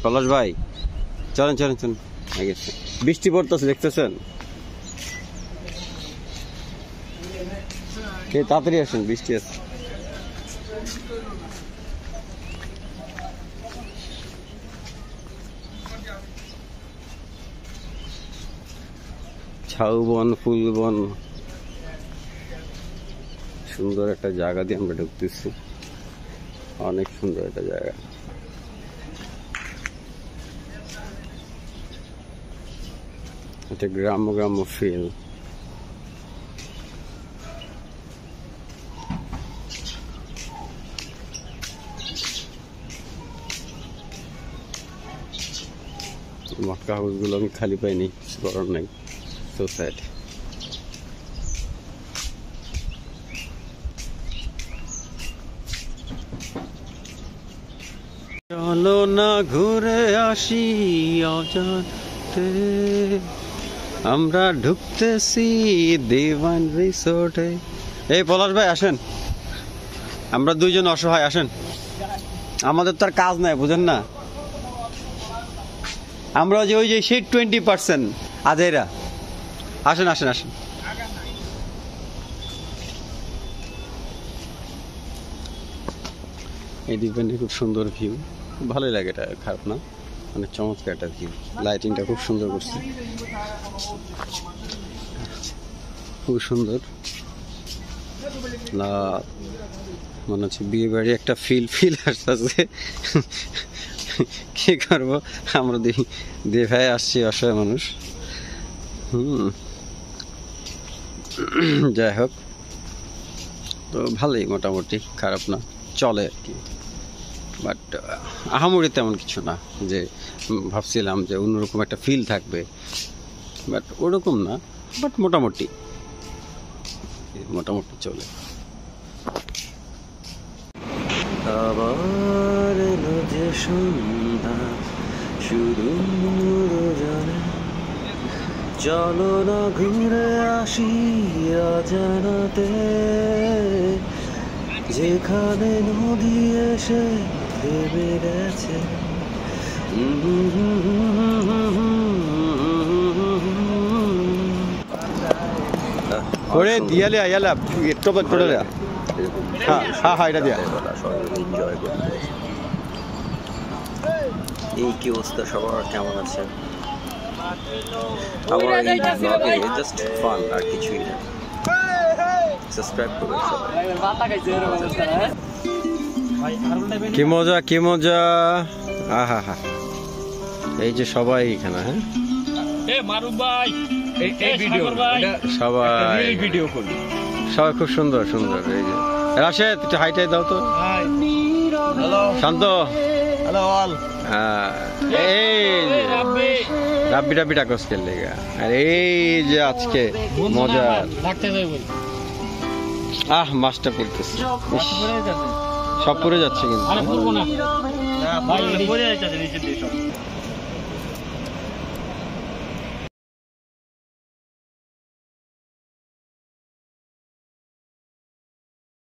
পলাশ ভাই চলেন চলেন চলেন। বৃষ্টি পড়তেছে দেখতেছেন, তাড়াতাড়ি আসেন, বৃষ্টি আছে। ঝাউবন, ফুলবন, সুন্দর একটা জায়গা দিয়ে আমরা ঢুকতেছি। অনেক সুন্দর একটা জায়গা। এটা গ্রাম্য গ্রাম্য ফিল। মটকা হাউসগুলো আমি খালি পাইনি, করার নাই, সো স্যাড। চলো না ঘুরে আসি অজান্তে, আমরা ঢুকতেছি দেওয়ান রিসোর্টে। এই পলাশ ভাই আসেন, আমরা দুইজন অসহায়, আসেন। আমাদের তো আর কাজ নাই, বুঝেন না, আমরা ওই যে সেই 20% আজেরা। আসেন আসেন আসেন। এই দ্বীপের খুব সুন্দর ভিউ, খুব ভালোই লাগে, এটা খারাপ না, অনেক চমৎকার একটা ভিউ। লাইটিংটা খুব সুন্দর করছে, খুব সুন্দর। না মনে হচ্ছে বিয়ে বাড়ি একটা ফিল আসতেছে। কি করবো, আমরা দিয়ে ভাই আসছি, অসহায় মানুষ। যাই হোক, তো ভালোই, মোটামুটি খারাপ না, চলে আর কি। বাট আহামরি তেমন কিছু না, যে ভাবছিলাম যে অন্যরকম একটা ফিল থাকবে, বাট ওরকম না, বাট মোটামুটি চলে। আবার এলো যে সন্ধ্যা, শুধু জানে, চলো না ঘুরে আসি অজানাতে, যেখানে নদী এসে ভেবে গেছে। ওরে দিয়ালে আয়ালা একটু করে দেয়া। হ্যাঁ হ্যাঁ হ্যাঁ, এটা দিয়া এনজয় করতে। এই কি অবস্থা সবার, কেমন আছে? আমার এই ব্লগে জাস্ট ফান, আর কিছুই না। সাবস্ক্রাইব করুন সবাই। কি মজা, কি মজা, আহা হা। এই যে সবাই এখানে, হ্যাঁ সবাই খুব সুন্দর সুন্দর। এই যে রাশেদ, একটু হাইটাই দাও তো। শান্ত, রাব্বি রাব্বি ডাকস খেললে। আর এই যে আজকে মজা, মাছটা পড়তেছে, সব পড়ে যাচ্ছে কিন্তু।